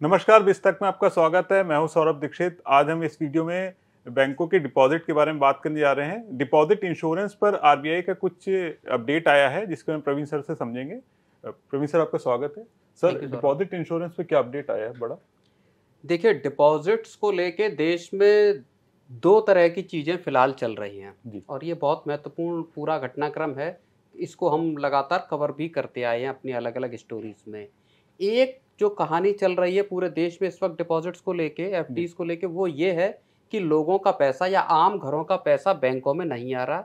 नमस्कार, बिस्तक में आपका स्वागत है। मैं हूं सौरभ दीक्षित। आज हम इस वीडियो में बैंकों के डिपॉजिट के बारे में बात करने जा रहे हैं। डिपॉजिट इंश्योरेंस पर आरबीआई का कुछ अपडेट आया है जिसको हम प्रवीण सर से समझेंगे। प्रवीण सर, आपका स्वागत है। Sir, thank you Saurabh. Deposit insurance पे क्या अपडेट आया है बड़ा? देखिए, डिपॉजिट्स को लेके देश में दो तरह की चीज़ें फिलहाल चल रही हैं जी। और ये बहुत महत्वपूर्ण पूरा घटनाक्रम है। इसको हम लगातार कवर भी करते आए हैं अपनी अलग अलग स्टोरीज में। एक जो कहानी चल रही है पूरे देश में इस वक्त डिपॉजिट्स को लेके, जी। एफडीज को लेके, वो ये है कि लोगों का पैसा या आम घरों का पैसा बैंकों में नहीं आ रहा।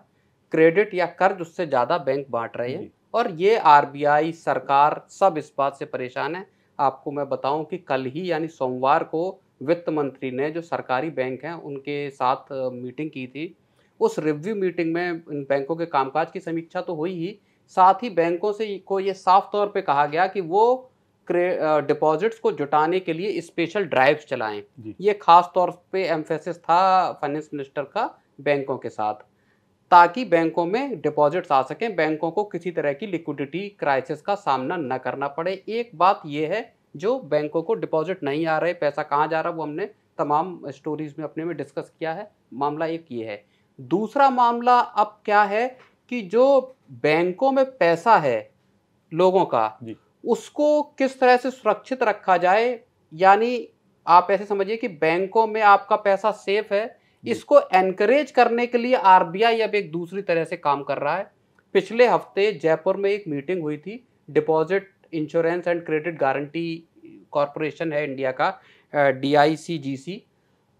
क्रेडिट या कर्ज उससे ज़्यादा बैंक बांट रहे हैं जी। और ये आरबीआई, सरकार सब इस बात से परेशान है। आपको मैं बताऊं कि कल ही यानी सोमवार को वित्त मंत्री ने जो सरकारी बैंक हैं उनके साथ मीटिंग की थी। उस रिव्यू मीटिंग में इन बैंकों के कामकाज की समीक्षा तो हुई ही, साथ ही बैंकों से को ये साफ तौर पे कहा गया कि वो डिपॉजिट्स को जुटाने के लिए स्पेशल ड्राइव्स चलाएं। जी। ये खास तौर पे एम्फेसिस था फाइनेंस मिनिस्टर का बैंकों के साथ, ताकि बैंकों में डिपॉजिट्स आ सकें, बैंकों को किसी तरह की लिक्विडिटी क्राइसिस का सामना न करना पड़े। एक बात यह है, जो बैंकों को डिपॉजिट नहीं आ रहे, पैसा कहाँ जा रहा है, वो हमने तमाम स्टोरीज में अपने में डिस्कस किया है। मामला एक ये है। दूसरा मामला अब क्या है कि जो बैंकों में पैसा है लोगों का, जी। उसको किस तरह से सुरक्षित रखा जाए। यानी आप ऐसे समझिए कि बैंकों में आपका पैसा सेफ है। जी। इसको एनकरेज करने के लिए आरबीआई अब एक दूसरी तरह से काम कर रहा है। पिछले हफ्ते जयपुर में एक मीटिंग हुई थी। Deposit insurance and credit guarantee corporation है इंडिया का, डीआईसीजीसी,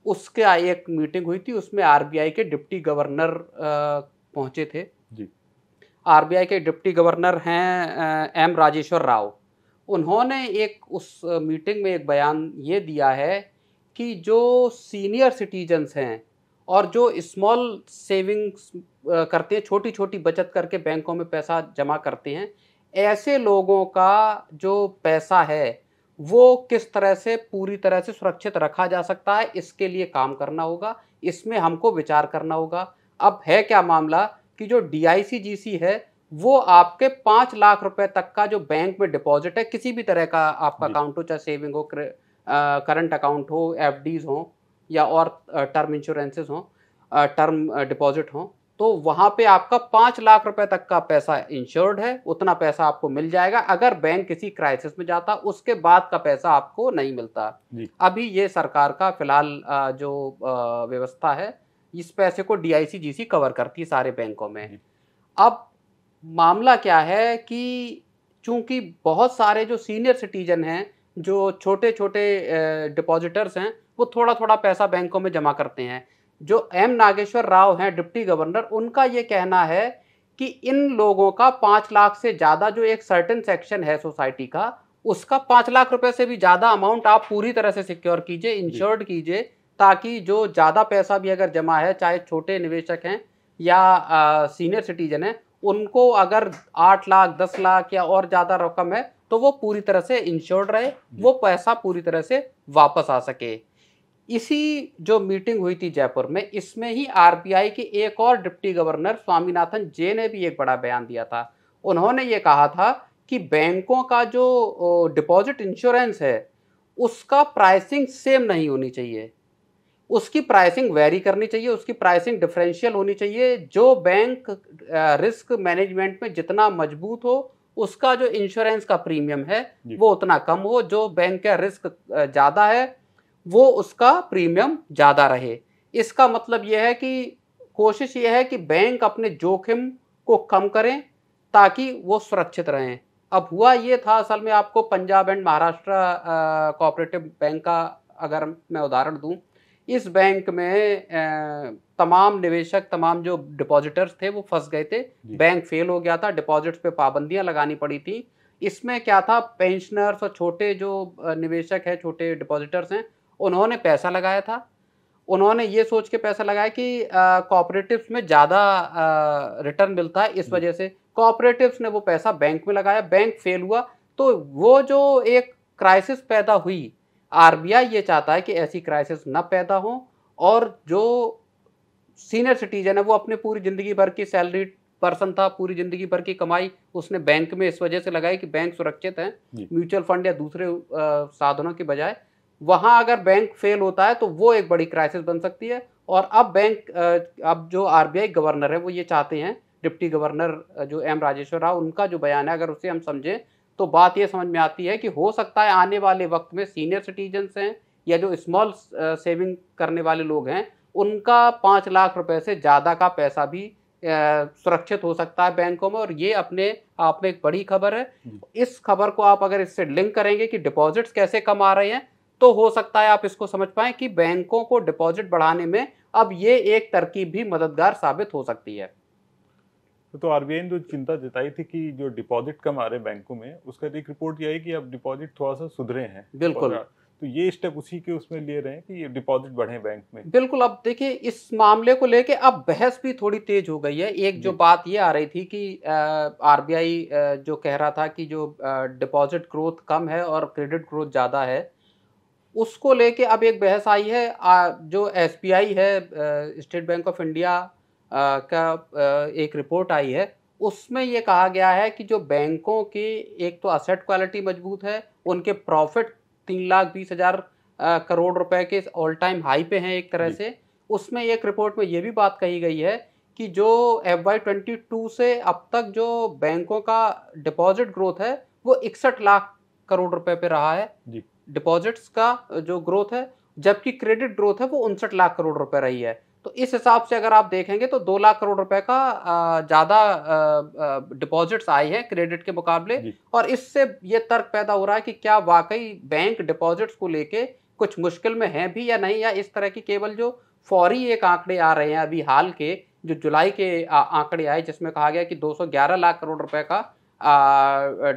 उसके एक मीटिंग हुई थी। उसमें आरबीआई के डिप्टी गवर्नर पहुंचे थे। जी। आरबीआई के डिप्टी गवर्नर हैं एम राजेश्वर राव। उन्होंने एक उस मीटिंग में एक बयान ये दिया है कि जो सीनियर सिटीजन्स हैं और जो स्मॉल सेविंग्स करते हैं, छोटी छोटी बचत करके बैंकों में पैसा जमा करते हैं, ऐसे लोगों का जो पैसा है वो किस तरह से पूरी तरह से सुरक्षित रखा जा सकता है, इसके लिए काम करना होगा। इसमें हमको विचार करना होगा। अब है क्या मामला कि जो डीआईसीजीसी है वो आपके 5 लाख रुपए तक का जो बैंक में डिपॉजिट है, किसी भी तरह का आपका जी। अकाउंट हो, चाहे सेविंग हो, करंट अकाउंट हो, एफडीज हो या और टर्म इंश्योरेंसेस हो, टर्म डिपॉजिट हो, तो वहां पे आपका 5 लाख रुपए तक का पैसा इंश्योर्ड है। उतना पैसा आपको मिल जाएगा। अगर बैंक किसी क्राइसिस में जाता, उसके बाद का पैसा आपको नहीं मिलता। जी। अभी ये सरकार का फिलहाल जो व्यवस्था है, इस पैसे को डीआईसीजीसी कवर करती है सारे बैंकों में। जी। अब मामला क्या है कि चूंकि बहुत सारे जो सीनियर सिटीजन हैं, जो छोटे छोटे डिपॉजिटर्स हैं, वो थोड़ा थोड़ा पैसा बैंकों में जमा करते हैं। जो एम नागेश्वर राव हैं डिप्टी गवर्नर, उनका ये कहना है कि इन लोगों का 5 लाख से ज़्यादा जो एक सर्टेन सेक्शन है सोसाइटी का, उसका 5 लाख रुपए से भी ज़्यादा अमाउंट आप पूरी तरह से सिक्योर कीजिए, इंश्योर्ड कीजिए, ताकि जो ज़्यादा पैसा भी अगर जमा है, चाहे छोटे निवेशक हैं या सीनियर सिटीजन हैं, उनको अगर 8 लाख, 10 लाख या और ज़्यादा रकम है तो वो पूरी तरह से इंश्योर्ड रहे, वो पैसा पूरी तरह से वापस आ सके। इसी जो मीटिंग हुई थी जयपुर में, इसमें ही आरबीआई के एक और डिप्टी गवर्नर स्वामीनाथन जे ने भी एक बड़ा बयान दिया था। उन्होंने ये कहा था कि बैंकों का जो डिपॉजिट इंश्योरेंस है, उसका प्राइसिंग सेम नहीं होनी चाहिए, उसकी प्राइसिंग वेरी करनी चाहिए, उसकी प्राइसिंग डिफरेंशियल होनी चाहिए। जो बैंक रिस्क मैनेजमेंट में जितना मजबूत हो, उसका जो इंश्योरेंस का प्रीमियम है वो उतना कम हो। जो बैंक का रिस्क ज़्यादा है, वो उसका प्रीमियम ज़्यादा रहे। इसका मतलब यह है कि कोशिश ये है कि बैंक अपने जोखिम को कम करें ताकि वो सुरक्षित रहें। अब हुआ ये था असल में, आपको Punjab and Maharashtra cooperative bank का अगर मैं उदाहरण दूं, इस बैंक में तमाम निवेशक, तमाम जो डिपॉजिटर्स थे वो फंस गए थे। बैंक फेल हो गया था, डिपॉजिट्स पे पाबंदियां लगानी पड़ी थी। इसमें क्या था, पेंशनर्स और छोटे जो निवेशक हैं, छोटे डिपॉजिटर्स हैं, उन्होंने पैसा लगाया था। उन्होंने ये सोच के पैसा लगाया कि कोऑपरेटिव्स में ज़्यादा रिटर्न मिलता है, इस वजह से कोऑपरेटिव्स ने वो पैसा बैंक में लगाया। बैंक फेल हुआ तो वो जो एक क्राइसिस पैदा हुई, आरबीआई ये चाहता है कि ऐसी क्राइसिस न पैदा हो और जो सीनियर सिटीजन है वो अपने पूरी जिंदगी भर की सैलरी पर्सन था, पूरी जिंदगी भर की कमाई उसने बैंक में इस वजह से लगाई कि बैंक सुरक्षित है, म्यूचुअल फंड या दूसरे साधनों की बजाय। वहां अगर बैंक फेल होता है तो वो एक बड़ी क्राइसिस बन सकती है। और अब जो आरबीआई गवर्नर है वो ये चाहते हैं, डिप्टी गवर्नर जो एम राजेश्वर राव, उनका जो बयान है अगर उसे हम समझें तो बात ये समझ में आती है कि हो सकता है आने वाले वक्त में सीनियर सिटीजन्स हैं या जो स्मॉल सेविंग करने वाले लोग हैं उनका 5 लाख रुपए से ज़्यादा का पैसा भी सुरक्षित हो सकता है बैंकों में। और ये अपने आप में एक बड़ी खबर है। इस खबर को आप अगर इससे लिंक करेंगे कि डिपॉजिट्स कैसे कम आ रहे हैं तो हो सकता है आप इसको समझ पाएं कि बैंकों को डिपॉजिट बढ़ाने में अब ये एक तरकीब भी मददगार साबित हो सकती है। तो आरबीआई ने जो चिंता जताई थी कि जो डिपॉजिट कम आ रहे हैं बैंकों में, उसका एक रिपोर्ट ये है कि अब डिपॉजिट थोड़ा सा सुधरे हैं। बिल्कुल, तो ये स्टेप उसी के उसमें ले रहे हैं कि ये डिपॉजिट बढ़े बैंक में। बिल्कुल। अब देखिए इस मामले को लेके अब बहस भी थोड़ी तेज हो गई है। एक जो बात ये आ रही थी कि आरबीआई जो कह रहा था कि जो डिपॉजिट ग्रोथ कम है और क्रेडिट ग्रोथ ज़्यादा है, उसको लेके अब एक बहस आई है। जो एसबीआई है, स्टेट बैंक ऑफ इंडिया का एक रिपोर्ट आई है, उसमें ये कहा गया है कि जो बैंकों की एक तो असेट क्वालिटी मजबूत है, उनके प्रॉफिट 3,20,000 करोड़ रुपए के ऑल टाइम हाई पे हैं एक तरह से। उसमें एक रिपोर्ट में ये भी बात कही गई है कि जो FY22 से अब तक जो बैंकों का डिपॉजिट ग्रोथ है वो 61 लाख करोड़ रुपए पे रहा है डिपॉजिट्स का जो ग्रोथ है, जबकि क्रेडिट ग्रोथ है वो 59 लाख करोड़ रुपए रही है। तो इस हिसाब से अगर आप देखेंगे तो 2 लाख करोड़ रुपए का ज़्यादा डिपॉजिट्स आए हैं क्रेडिट के मुकाबले। और इससे ये तर्क पैदा हो रहा है कि क्या वाकई बैंक डिपॉजिट्स को लेके कुछ मुश्किल में है भी या नहीं, या इस तरह की केवल जो फौरी एक आंकड़े आ रहे हैं अभी हाल के जो जुलाई के आंकड़े आए जिसमें कहा गया कि 211 लाख करोड़ रुपए का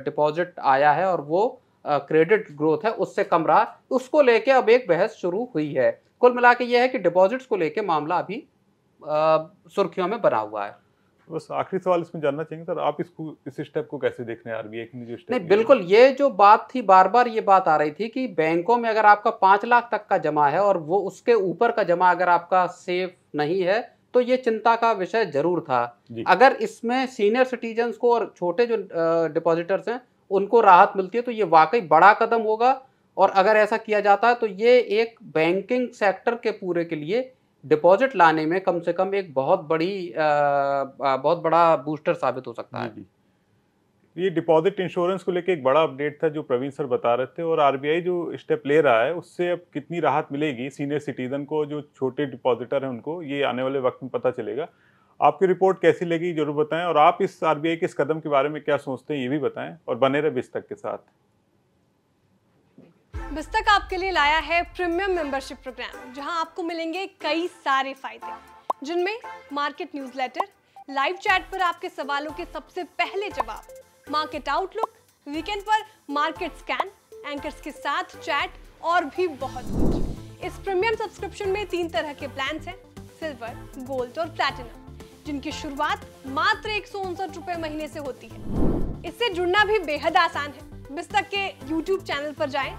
डिपॉजिट आया है और वो क्रेडिट ग्रोथ है उससे कम रहा, उसको लेके अब एक बहस शुरू हुई है। कुल मिला के ये है कि डिपॉजिट्स को लेके मामला अभी सुर्खियों में बना हुआ है। बस आखिरी सवाल इसमें जानना चाहेंगे सर, आप इस स्टेप को कैसे देख रहे हैं आरबीआई की जो स्टेप? नहीं, बिल्कुल, ये जो बात थी बार बार ये बात आ रही थी कि बैंकों में अगर आपका 5 लाख तक का जमा है और वो उसके ऊपर का जमा अगर आपका सेफ नहीं है तो ये चिंता का विषय जरूर था। अगर इसमें सीनियर सिटीजन्स को और छोटे जो डिपॉजिटर्स हैं उनको राहत मिलती है तो ये वाकई बड़ा कदम होगा। और अगर ऐसा किया जाता है तो ये एक बैंकिंग सेक्टर के पूरे के लिए डिपॉजिट लाने में कम से कम एक बहुत बड़ा बूस्टर साबित हो सकता है। ये डिपॉजिट इंश्योरेंस को लेके एक बड़ा अपडेट था जो प्रवीण सर बता रहे थे। और आरबीआई जो स्टेप ले रहा है उससे अब कितनी राहत मिलेगी सीनियर सिटीजन को, जो छोटे डिपॉजिटर हैं उनको, ये आने वाले वक्त में पता चलेगा। आपकी रिपोर्ट कैसी लगी जरूर बताएं, और आप इस आरबीआई के इस कदम के बारे में क्या सोचते हैं ये भी बताएं, और बने रहे बिस्तक के साथ। बिस्तक आपके लिए लाया है प्रीमियम मेंबरशिप प्रोग्राम, जहां आपको मिलेंगे कई सारे फायदे, जिनमें मार्केट न्यूज़लेटर, लाइव चैट पर आपके सवालों के सबसे पहले जवाब, मार्केट आउटलुक, वीकेंड पर मार्केट स्कैन, एंकर्स के साथ चैट और भी बहुत कुछ। इस प्रीमियम सब्सक्रिप्शन में 3 तरह के प्लान्स हैं, सिल्वर, गोल्ड और प्लैटिनम, जिनकी शुरुआत मात्र 159 रुपए महीने से होती है। इससे जुड़ना भी बेहद आसान है। बिस्तक के YouTube चैनल पर जाएं,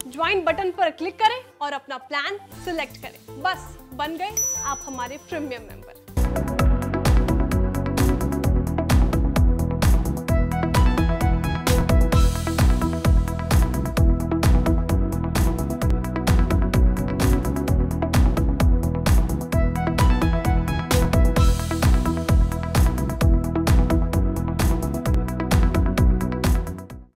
ज्वाइन बटन पर क्लिक करें और अपना प्लान सिलेक्ट करें। बस बन गए आप हमारे प्रीमियम मेंबर।